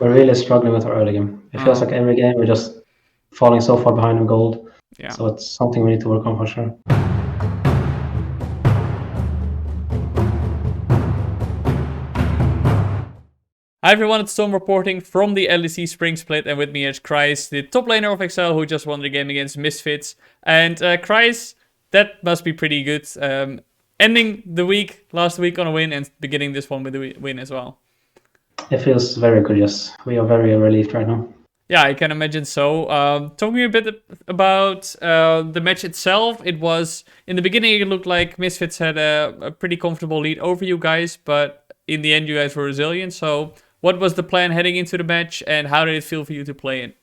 we're really struggling with our early game. It feels like every game we're just falling so far behind in gold. Yeah. So it's something we need to work on for sure. Hi everyone, it's Tom reporting from the LEC Spring Split, and with me is Kryze, the top laner of Excel, who just won the game against Misfits. And Kryze, that must be pretty good. Ending the week last week on a win and beginning this one with a win as well. It feels very good, yes. We are very relieved right now. Yeah, I can imagine so. Talking a bit about the match itself, it was, in the beginning it looked like Misfits had a pretty comfortable lead over you guys, but in the end you guys were resilient. So what was the plan heading into the match, and how did it feel for you to play it?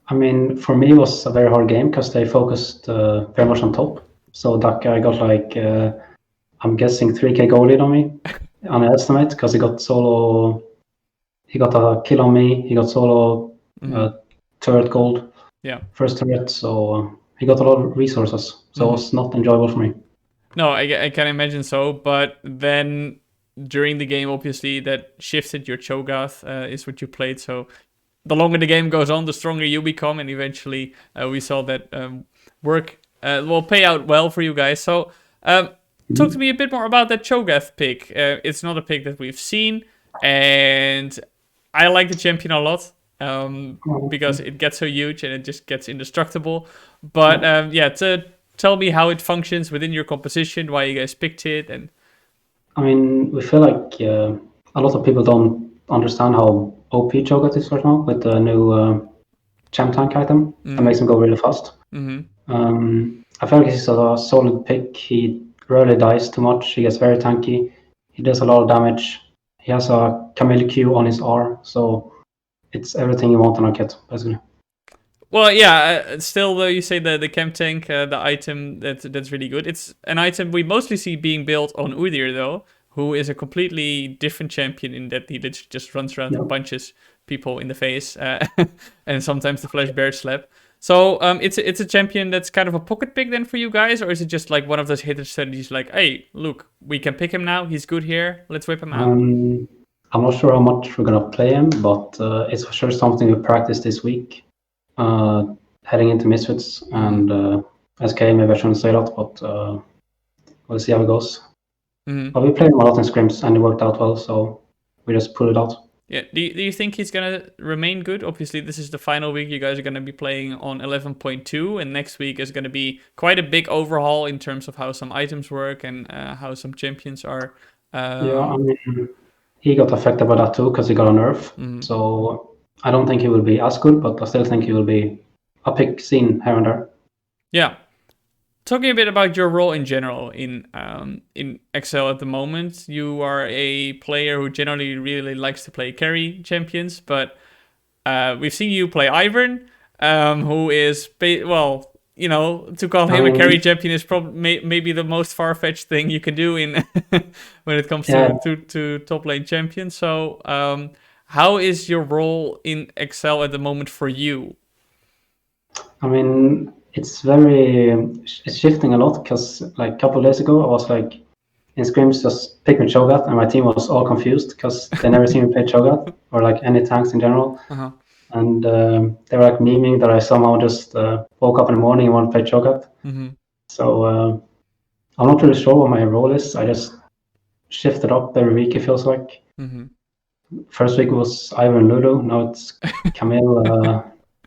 I mean, for me it was a very hard game because they focused very much on top. So that guy got like, I'm guessing 3k goal lead on me, on an estimate, because he got a kill on me, he got solo turret gold, first turret, so he got a lot of resources, so it was not enjoyable for me. No, I can imagine so, but then during the game, obviously, that shifted. Your Cho'Gath is what you played, so the longer the game goes on, the stronger you become, and eventually we saw that work will pay out well for you guys. So talk to me a bit more about that ChoGath pick. It's not a pick that we've seen, and I like the champion a lot because it gets so huge and it just gets indestructible. But tell me how it functions within your composition, why you guys picked it, and I mean, we feel like a lot of people don't understand how OP Cho'Gath is right now with the new champ tank item that makes him go really fast. I feel like he's a solid pick. He rarely dies too much. He gets very tanky. He does a lot of damage. He has a Camille Q on his R, so it's everything you want in a kit, basically. Well, yeah, still though, you say the Chem Tank, the item that's really good. It's an item we mostly see being built on Udyr though, who is a completely different champion in that he literally just runs around and punches people in the face, and sometimes the Flash Bear Slap. So it's a champion that's kind of a pocket pick then for you guys, or is it just like one of those hitter strategies like, hey, look, we can pick him now, he's good here, let's whip him out? I'm not sure how much we're gonna play him, but it's for sure something we practice this week. Heading into Misfits and SK, maybe I shouldn't say that, but we'll see how it goes. But we played him a lot in scrims and it worked out well, so we just pulled it out. Yeah, do you think he's gonna remain good? Obviously, this is the final week. You guys are gonna be playing on 11.2, and next week is gonna be quite a big overhaul in terms of how some items work and how some champions are. Yeah, I mean, he got affected by that too because he got a nerf. So I don't think he will be as good, but I still think he will be a pick seen here and there. Yeah. Talking a bit about your role in general in Excel at the moment, you are a player who generally really likes to play carry champions, but we've seen you play Ivern, who is, to call him a carry champion is probably maybe the most far-fetched thing you can do in when it comes to top lane champions. So how is your role in Excel at the moment for you? I mean, it's shifting a lot because like a couple of days ago I was like in scrims just pick me Cho'Gath and my team was all confused because they never seen me play Cho'Gath or like any tanks in general. And they were like memeing that I somehow just woke up in the morning and want to play Cho'Gath. So I'm not really sure what my role is. I just shifted up every week, it feels like. First week was Ivan Lulu, now it's Camille,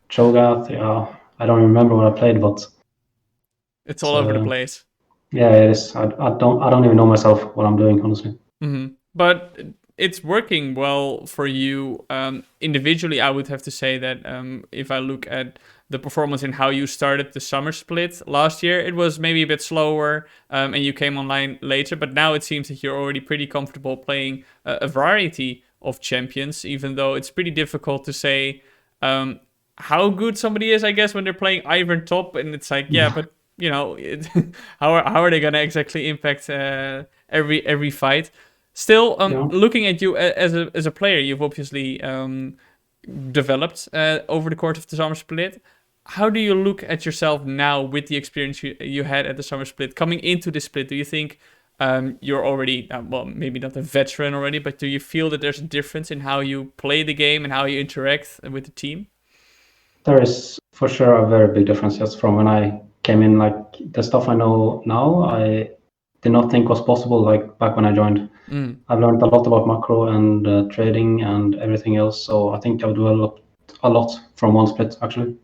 Cho'Gath. Yeah, I don't remember what I played, but it's all over the place. Yeah, it is. I don't even know myself what I'm doing, honestly. But it's working well for you. Individually, I would have to say that if I look at the performance and how you started the summer split last year, it was maybe a bit slower and you came online later. But now it seems that you're already pretty comfortable playing a variety of champions, even though it's pretty difficult to say how good somebody is, I guess, when they're playing Ivern top. And it's like, yeah, but how are they gonna exactly impact every fight? Still, looking at you as a player, you've obviously developed over the course of the summer split. How do you look at yourself now with the experience you had at the summer split? Coming into the split, do you think you're already, well, maybe not a veteran already, but do you feel that there's a difference in how you play the game and how you interact with the team? There is for sure a very big difference just from when I came in. Like the stuff I know now, I did not think was possible like back when I joined. I've learned a lot about macro and trading and everything else. So I think I've developed a lot from one split actually.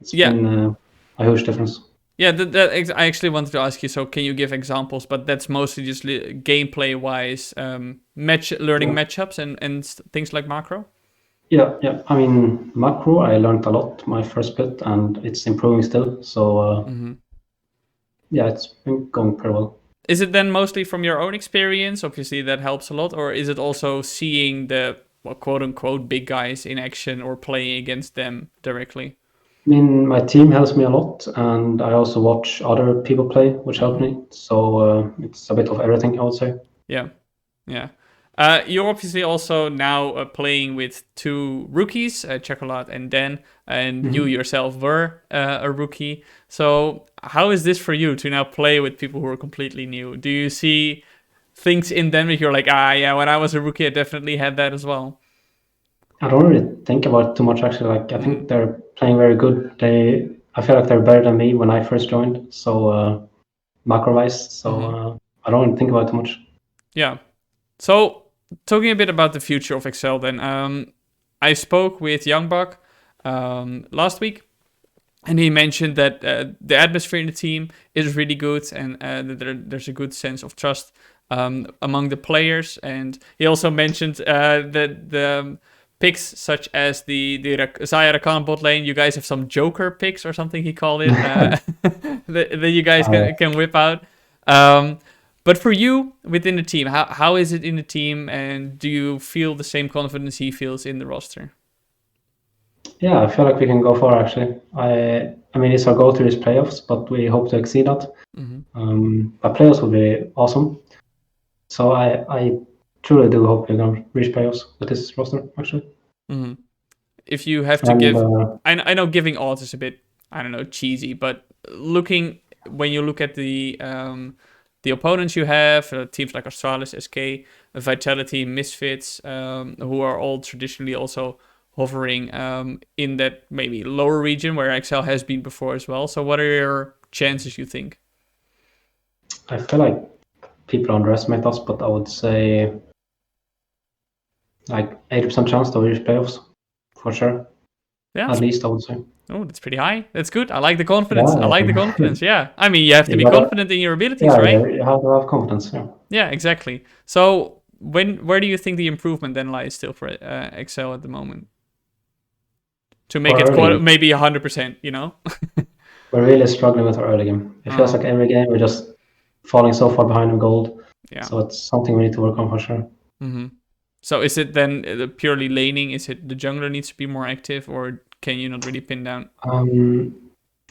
It's been a huge difference. Yeah, I actually wanted to ask you, so can you give examples? But that's mostly just gameplay-wise, learning matchups and things like macro? Yeah. I mean, macro, I learned a lot my first split, and it's improving still. So, yeah, it's been going pretty well. Is it then mostly from your own experience? Obviously, that helps a lot. Or is it also seeing the, well, quote-unquote, big guys in action or playing against them directly? I mean, my team helps me a lot, and I also watch other people play, which help me. So it's a bit of everything, I would say. Yeah. You're obviously also now playing with two rookies, Cho'Gath and Dan, and you yourself were a rookie. So how is this for you to now play with people who are completely new? Do you see things in them that you're like, yeah, when I was a rookie, I definitely had that as well? I don't really think about it too much, actually. Like, I think they're playing very good. I feel like they're better than me when I first joined. So macro-wise, so I don't really think about it too much. Yeah. So talking a bit about the future of Excel then, I spoke with Youngbuck last week, and he mentioned that the atmosphere in the team is really good, and that there's a good sense of trust among the players. And he also mentioned that the picks such as the Zaya Rakan bot lane, you guys have some Joker picks or something he called it, that you guys can whip out. But for you within the team, how is it in the team, and do you feel the same confidence he feels in the roster? Yeah, I feel like we can go far, actually. I mean, it's our goal to reach playoffs, but we hope to exceed that. But playoffs will be awesome. So I truly do hope we're going to reach playoffs with this roster, actually. If you have to give... I know giving odds is a bit, I don't know, cheesy, but when you look at the opponents you have, teams like Astralis, SK, Vitality, Misfits, who are all traditionally also hovering in that maybe lower region where Excel has been before as well. So what are your chances, you think? I feel like people underestimate us, but I would say like 80% chance to reach playoffs, for sure. Yeah. At least, I would say. Oh, that's pretty high. That's good. I like the confidence. Yeah. I like the confidence. Yeah. I mean, you have to be confident in your abilities, right? Yeah, you have to have confidence. Yeah. Yeah, exactly. So where do you think the improvement then lies still for Excel at the moment? To make it maybe 100%, you know? We're really struggling with our early game. It feels like every game we're just falling so far behind in gold. Yeah. So it's something we need to work on for sure. So is it then purely laning? Is it the jungler needs to be more active, or can you not really pin down? I'm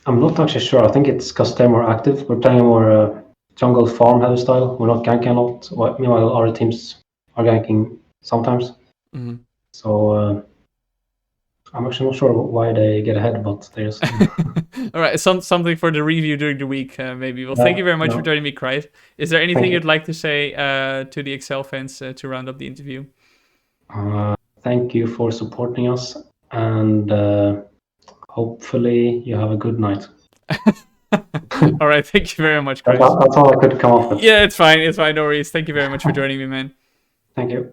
not actually sure. I think it's because they're more active. We're playing a more jungle farm heavy style. We're not ganking a lot. Meanwhile, other teams are ganking sometimes. So I'm actually not sure why they get ahead, but they just... All right, something for the review during the week, maybe. Well, thank you very much for joining me, Kryze. Is there anything you'd like to say to the Excel fans to round up the interview? Thank you for supporting us, and hopefully you have a good night. All right, thank you very much, Kryze. That's all I could come up with. Yeah, it's fine. No worries. Thank you very much for joining me, man. Thank you.